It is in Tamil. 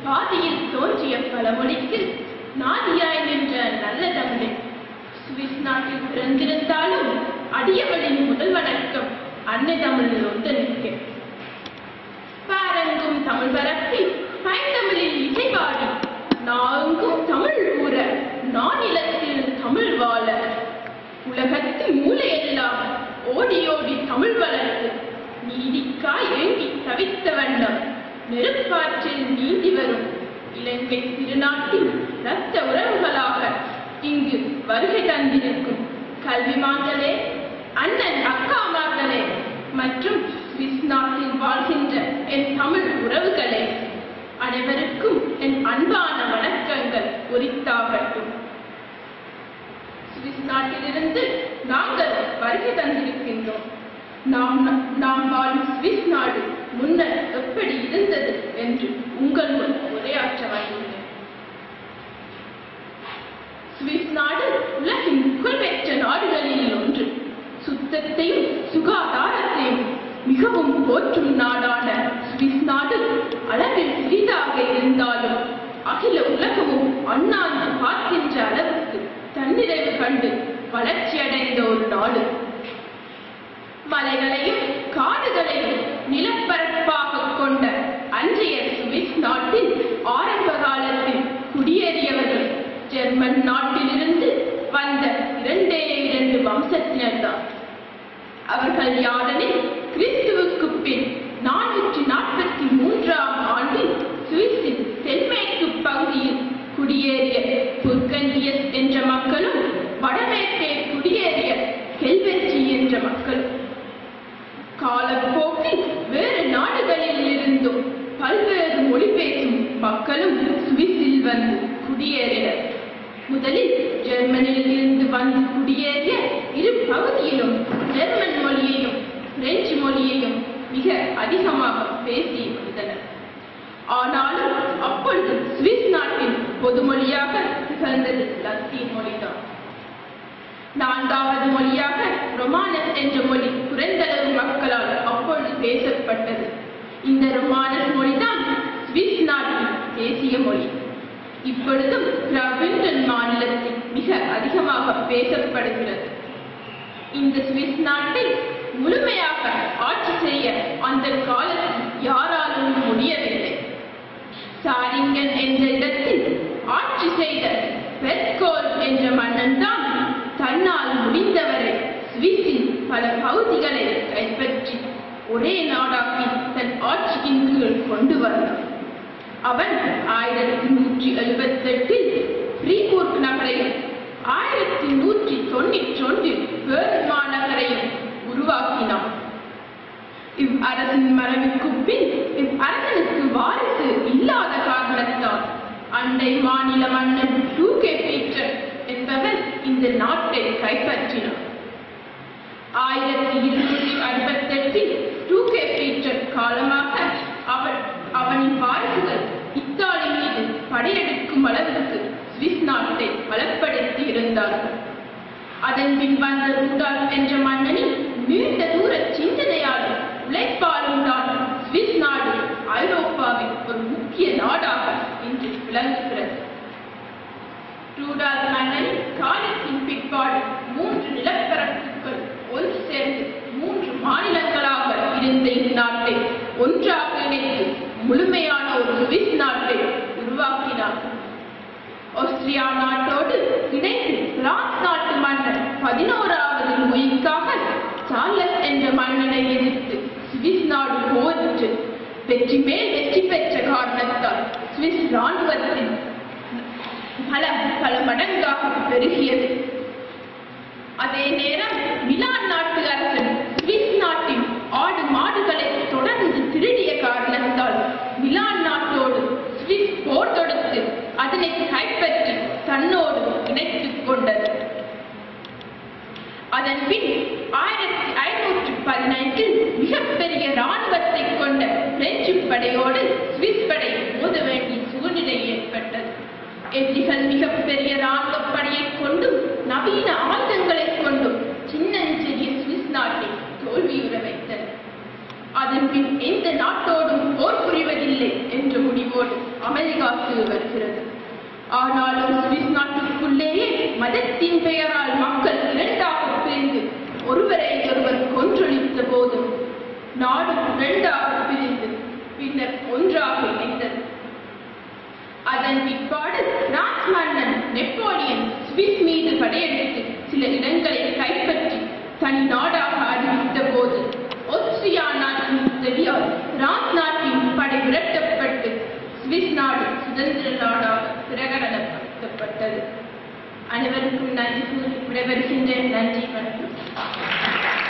பாதியில் தோன்றிய பழமொழிக்கு நாதியாய் நின்ற நல்ல தமிழை. சுவிஸ் நாட்டில் பிறந்திருந்தாலும் அடியவளின் முதல் வணக்கம் அன்னை தமிழில் ஒன்று நிற்க. பாரங்கும் தமிழ் பரப்பி பைந்தமிழில் இசைபாடி நான்கும் தமிழ் கூற நானிலத்தில் தமிழ் வாழ உலகத்தின் மூலையெல்லாம் ஓடியோடி தமிழ் வளர்த்து நீதிக்காய் ஏங்கி தவித்த வண்ணம் நெருப்பாற்றில் நீந்தி வரும் இலங்கை திருநாட்டில் இரத்த உறவுகளாக இங்கு வருகை தந்திருக்கும் கல்விமான்களே, அண்ணன் அக்காமார்களே மற்றும் சுவிஸ் நாட்டில் வாழ்கின்ற என் தமிழ் உறவுகளே, அனைவருக்கும் என் அன்பான வணக்கங்கள் உரித்தாகட்டும். சுவிஸ் நாட்டிலிருந்து நாங்கள் வருகை தந்திருக்கின்றோம். நாம் வாழும் சுவிஸ் நாடு முன்னர் எப்படி இருந்தது என்று உங்கள் முன் உரையாற்ற வந்துள்ளேன். சுவிஸ் நாடு உலகின் புகழ்பெற்ற நாடுகளில் ஒன்று. சுத்தத்தையும் சுகாதாரத்தையும் மிகவும் போற்றும் நாடான சுவிஸ் நாடு அளவில் சிறிதாக இருந்தாலும் அகில உலகமும் அண்ணாந்து பார்க்கின்ற அளவுக்கு தன்னிறைவு கண்டு வளர்ச்சியடைந்த ஒரு நாடு. மலைகளையும் காடுகளையும் நிலப்பரப்பாக கொண்ட அன்றைய சுவிஸ் நாட்டில் ஆரம்ப காலத்தில் குடியேறியவர்கள் ஜெர்மன் நாட்டிலிருந்து வந்த 2 வம்சத்தினர்தான். அவர்கள் யாரெனில் கிறிஸ்துவுக்கு பின் 443ஆம் ஆண்டில் சுவிஸின் தென்மேற்கு பகுதியில் குடியேறிய புர்கண்டியஸ் என்ற மக்களும் வடமேற்கே குடியேறிய ஹெல்வெட்சி என்ற மக்களும். காலப்போக்கில் வேறு நாடுகளில் இருந்தும் பல்வேறு மொழி பேசும் மக்களும் சுவிஸில் வந்து குடியேறினர். முதலில் ஜெர்மனியில் இருந்து வந்து குடியேறிய இரு பகுதியிலும் ஜெர்மன் மொழியையும் பிரெஞ்சு மொழியையும் மிக அதிகமாக பேசி வந்தனர். ஆனாலும் அப்பொழுது சுவிஸ் நாட்டின் பொதுமொழியாக திகழ்ந்தது லத்தீன் மொழிதான். 4வது மொழியாக ரொமானஸ் என்ற மொழி குறைந்தளவு மக்களால் அப்பொழுது பேசப்பட்டது. இந்த ரொமானஸ் மொழிதான் சுவிஸ் நாட்டின் தேசிய மொழி. இப்பொழுதும் கிராஃபின்டன் மாநிலத்தில் மிக அதிகமாக பேசப்படுகிறது. இந்த சுவிஸ் நாட்டை முழுமையாக ஆட்சி செய்ய அந்த காலத்தில் யாராலும் முடியவில்லை. சாரிங்கன் என்ற இடத்தில் ஆட்சி செய்த பெர்கோல் என்ற மன்னன் தான் தன்னால் முடிந்தவரை சுவிஸின் பல பகுதிகளை கைப்பற்றி ஒரே நாடாக்கி தன் ஆட்சியின் கீழ் கொண்டு வந்தான். அவன் 1178 ஃப்ரீபூர்க் நகரையும் 1191 பேர்ன் மாநகரையும் உருவாக்கினான். இவ்வரசின் மறைவுக்கு பின் இவ்வரசனுக்கு வாரிசு இல்லாத காரணத்தால் அண்டை மாநில மன்னன் டூகே பீட்டர் என்பவன் இந்த நாட்டை கைப்பற்றினான். 1268 டூகே பீட்டர் காலமாக அவனின் வாரிசுகள் இத்தாலி மீது படையெடுக்கும் அளவுக்கு சுவிஸ் நாட்டை பலப்படுத்தி இருந்தார்கள். அதன் பின் வந்த ரூடால்ஃப் என்ற மன்னனின் நீண்ட தூர சிந்தனையாலும் உழைப்பாலும் தான் சுவிஸ் நாடு ஐரோப்பாவின் ஒரு முக்கிய நாடாக இன்று விளங்குகிறது. ரூடால்ஃப் மன்னனின் காலத்தின் பிற்பாடு 3 நிலப்பரப்புகள் ஒன்று சேர்ந்து 3 மாநிலங்களாக இருந்த இந்நாட்டை ஒன்றாக இணைத்து முழுமையான ஒரு சுவிஸ் நாட்டை உருவாக்கினார். ஆஸ்திரியா நாட்டோடு இணைந்து பிரான்ஸ் நாட்டு மன்னர் 11வது லூயிக்காக சார்லஸ் என்ற மன்னனை எதிர்த்து சுவிஸ் நாடு போரிட்டு வெற்றி மேல் வெற்றி பெற்ற காரணத்தால் சுவிஸ் இராணுவத்தின் பல மடங்காக பெருகியது. அதே நேரம் மிலான் நாட்டு அரசன் சுவிஸ் நாட்டின் ஆடு மாடுகளை தொடர்ந்து திருடிய காரணத்தால் மிலான் நாட்டோடு சுவிஸ் போர் தொடுத்து அதனை கைப்பற்றி தன்னோடு இணைத்துக் கொண்டது. அதன் பின் 1515 மிகப்பெரிய இராணுவத்தை கொண்ட பிரெஞ்சு படையோடு சுவிஸ் படை மோத வேண்டிய சூழ்நிலை ஏற்பட்டது. எதிரிகள் மிகப்பெரிய இராணுவ படையை கொண்டும் நவீன ஆயுதங்களை கொண்டும் சின்னஞ்சிறிய சுவிஸ் நாட்டை தோல்வியுற வைத்தனர். அதன் பின் எந்த நாட்டோடும் போர் புரிவதில்லை என்ற முடிவோடு அமெரிக்காவுக்கு வருகிறது. ஆனாலும் சுவிஸ் நாட்டுக்குள்ளேயே மதத்தின் பெயரால் மக்கள் இரண்டாக பிரிந்து ஒருவரை ஒருவர் கொன்றொழித்த போதும் நாடு இரண்டாக பிரிந்து பின்னர் ஒன்றாக இணைந்தது. அதன் பிற்பாடு பிரான்ஸ் மன்னன் நெப்போலியன் சுவிஸ் மீது படையெடுத்து சில இடங்களை கைப்பற்றி தனி நாடாக அறிவித்த போது ஆஸ்திரியா நாட்டின் உதவியால் பிரான்ஸ் நாட்டின் படை விரட்டப்பட்டு சுவிஸ் நாடு சுதந்திர நாடாக பிரகடனப்படுத்தப்பட்டது. அனைவருக்கும் நன்றி கூறி விடைபெறுகின்றேன். நன்றி, வணக்கம்.